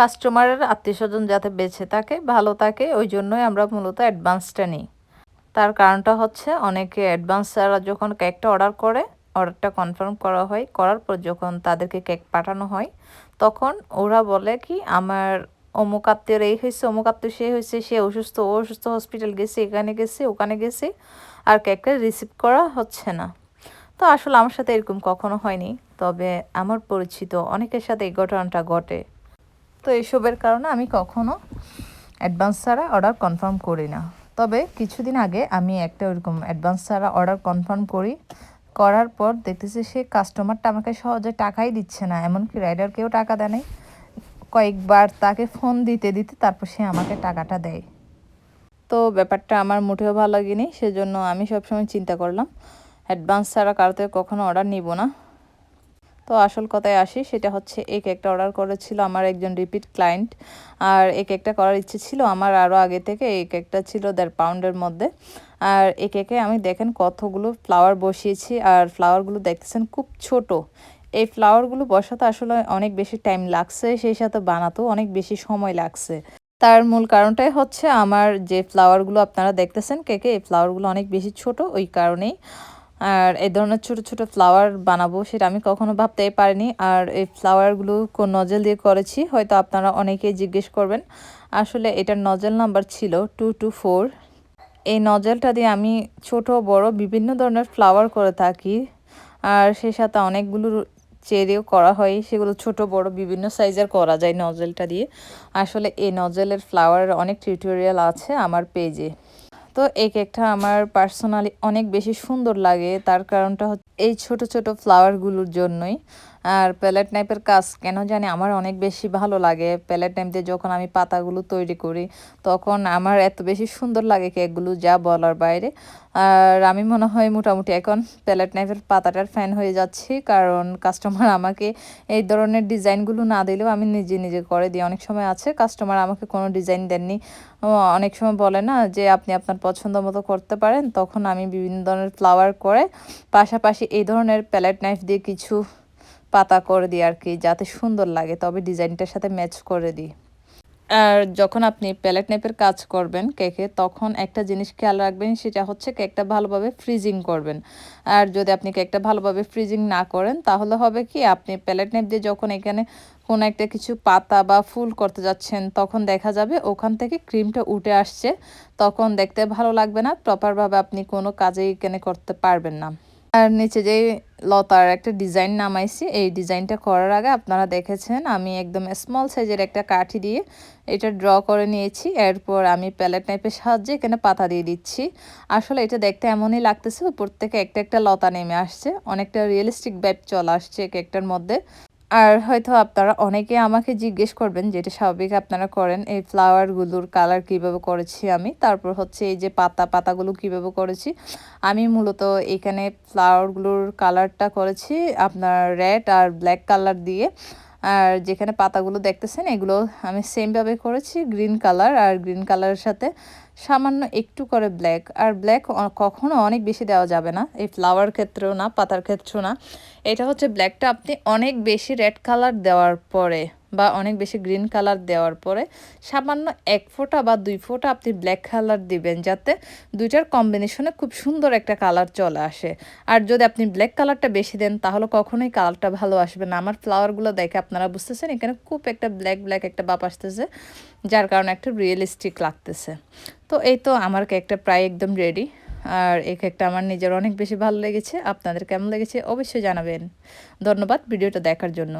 কাস্টমারের আত্মীয়স্বজন যাতে বেঁচে থাকে, ভালো থাকে, ওই জন্যই আমরা মূলত অ্যাডভান্সটা নিই। তার কারণটা হচ্ছে অনেকে অ্যাডভান্স ছাড়া যখন কেকটা অর্ডার করে, অর্ডারটা কনফার্ম করা হয়, করার পর যখন তাদেরকে কেক পাঠানো হয়, তখন ওরা বলে কি আমার অমুক আত্মীয়র এই হয়েছে, অমুক আত্মীয় সে হয়েছে, সে অসুস্থ, ও অসুস্থ, হসপিটাল গেছে, এখানে গেছে, ওখানে গেছে, আর কেকটা রিসিভ করা হচ্ছে না। তো আসলে আমার সাথে এরকম কখনো হয়নি, তবে আমার পরিচিত অনেকের সাথে এই ঘটনাটা ঘটে। তো এইসবের কারণে আমি কখনো অ্যাডভান্স ছাড়া অর্ডার কনফার্ম করি না। তবে কিছুদিন আগে আমি একটা ওরকম অ্যাডভান্স ছাড়া অর্ডার কনফার্ম করার পর দেখতেছি সে কাস্টমারটা আমাকে সহজে টাকাই দিচ্ছে না, এমনকি রাইডারকেও টাকা দেয় নাই। কয়েকবার তাকে ফোন দিতে দিতে তারপর সে আমাকে টাকাটা দেয়। তো ব্যাপারটা আমার মোটেও ভালো লাগেনি, সেজন্য আমি সবসময় চিন্তা করলাম অ্যাডভান্স ছাড়া কারো থেকে কখনো অর্ডার নিব না। তো আসল কথায় আসি, সেটা হচ্ছে এই কেকটা অর্ডার করেছিল আমার একজন রিপিট ক্লায়েন্ট। আর এই কেকটা করার ইচ্ছে ছিল আমার আরও আগে থেকে। এই কেকটা ছিল 1.5 পাউন্ডের মধ্যে। আর এই কেকে আমি দেখেন কতগুলো ফ্লাওয়ার বসিয়েছি, আর ফ্লাওয়ারগুলো দেখতেছেন খুব ছোট। এই ফ্লাওয়ারগুলো বসাতে আসলে অনেক বেশি টাইম লাগছে, সেই সাথে বানাতেও অনেক বেশি সময় লাগছে। তার মূল কারণটাই হচ্ছে আমার যে ফ্লাওয়ারগুলো আপনারা দেখতেছেন কেকে, এই ফ্লাওয়ারগুলো অনেক বেশি ছোট, ওই কারণেই। আর এই ধরনের ছোট ছোট ফ্লাওয়ার বানাবো সেটা আমি কখনো ভাবতেই পারিনি। আর এই ফ্লাওয়ারগুলো কোন নজেল দিয়ে করেছি হয়তো আপনারা অনেকেই জিজ্ঞেস করবেন। আসলে এটার নজেল নাম্বার ছিল 224। এই নজেলটা দিয়ে আমি ছোট বড় বিভিন্ন ধরনের ফ্লাওয়ার করে থাকি। আর সেই সাথে অনেকগুলো চেরিও করা হয়, সেগুলো ছোট বড় বিভিন্ন সাইজের করা যায় নজেলটা দিয়ে। আসলে এই নজেলের ফ্লাওয়ারের অনেক টিউটোরিয়াল আছে আমার পেজে। তো এই কেকটা আমার পার্সোনালি অনেক বেশি সুন্দর লাগে, তার কারণটা হচ্ছে এই ছোট ছোট ফ্লাওয়ারগুলোর জন্যই। আর প্যালেট নাইফের কাজ কেন জানি আমার অনেক বেশি ভালো লাগে। প্যালেট নাইফ দিয়ে যখন আমি পাতাগুলো তৈরি করি তখন আমার এত বেশি সুন্দর লাগে কেকগুলো, যা বলার বাইরে। আর আমি মনে হয় মোটামুটি এখন প্যালেট নাইফের পাতাটার ফ্যান হয়ে যাচ্ছি, কারণ কাস্টমার আমাকে এই ধরনের ডিজাইনগুলো না দিলেও আমি নিজে নিজে করে দিই। অনেক সময় আছে কাস্টমার আমাকে কোনো ডিজাইন দেননি, অনেক সময় বলে না যে আপনি আপনার পছন্দ মতো করতে পারেন, তখন আমি বিভিন্ন ধরনের ফ্লাওয়ার করে পাশাপাশি এই ধরনের প্যালেট নাইফ দিয়ে কিছু পাতা করে দিই আর কি, যাতে সুন্দর লাগে, তবে ডিজাইনটার সাথে ম্যাচ করে দিই। আর যখন আপনি প্যালেট নাইফের কাজ করবেন কেকে, তখন একটা জিনিস খেয়াল রাখবেন, সেটা হচ্ছে কেকটা ভালোভাবে ফ্রিজিং করবেন। আর যদি আপনি কেকটা ভালোভাবে ফ্রিজিং না করেন তাহলে হবে কি, আপনি প্যালেট নাইফ দিয়ে যখন এখানে কোনো একটা কিছু পাতা বা ফুল করতে যাচ্ছেন তখন দেখা যাবে ওখান থেকে ক্রিমটা উঠে আসছে, তখন দেখতে ভালো লাগবে না, প্রপারভাবে আপনি কোনো কাজেই এখানে করতে পারবেন না। আর নিচে যে লতার একটা ডিজাইন নামাইছি, এই ডিজাইনটা করার আগে আপনারা দেখেছেন আমি একদম স্মল সাইজের একটা কাঠি দিয়ে এটা ড্র করে নিয়েছি। এরপর আমি প্যালেট নাইফের সাহায্যে এখানে পাতা দিয়ে দিচ্ছি। আসলে এটা দেখতে এমনই লাগতেছে, উপর থেকে একটা একটা লতা নেমে আসছে, অনেকটা রিয়েলিস্টিক ভাইব চলে আসছে কেকটার মধ্যে। আর হয়তো আপনারা অনেকে আমাকে জিজ্ঞেস করবেন, যেটা স্বাভাবিক আপনারা করেন, এই ফ্লাওয়ারগুলোর কালার কিভাবে করেছি আমি, তারপর হচ্ছে এই যে পাতাগুলো কিভাবে করেছি। আমি মূলত এখানে ফ্লাওয়ারগুলোর কালারটা করেছি আপনার রেড আর ব্ল্যাক কালার দিয়ে। আর যেখানে পাতাগুলো দেখতেছেন এগুলো আমি সেমভাবে করেছি গ্রিন কালার, আর গ্রিন কালারের সাথে সামান্য একটু করে ব্ল্যাক। আর ব্ল্যাক কখনো অনেক বেশি দেওয়া যাবে না, এই ফ্লাওয়ার ক্ষেত্রেও না, পাতার ক্ষেত্রেও না। এটা হচ্ছে ব্ল্যাকটা আপনি অনেক বেশি রেড কালার দেওয়ার পরে বা অনেক বেশি গ্রিন কালার দেওয়ার পরে সামান্য 1 ফোঁটা বা 2 ফোঁটা আপনি ব্ল্যাক কালার দিবেন, যাতে দুইটার কম্বিনেশনে খুব সুন্দর একটা কালার চলে আসে। আর যদি আপনি ব্ল্যাক কালারটা বেশি দেন তাহলে কখনোই কালারটা ভালো আসবে না। আমার ফ্লাওয়ারগুলো দেখে আপনারা বুঝতেছেন এখানে খুব একটা ব্ল্যাক ব্ল্যাক একটা ভাব আসতেছে, যার কারণে একটা রিয়েলিস্টিক লাগতেছে। তো এই তো আমার কেকটা প্রায় একদম রেডি। আর এই কেকটা আমার নিজের অনেক বেশি ভালো লেগেছে। আপনাদের কেমন লেগেছে অবশ্যই জানাবেন। ধন্যবাদ ভিডিওটা দেখার জন্য।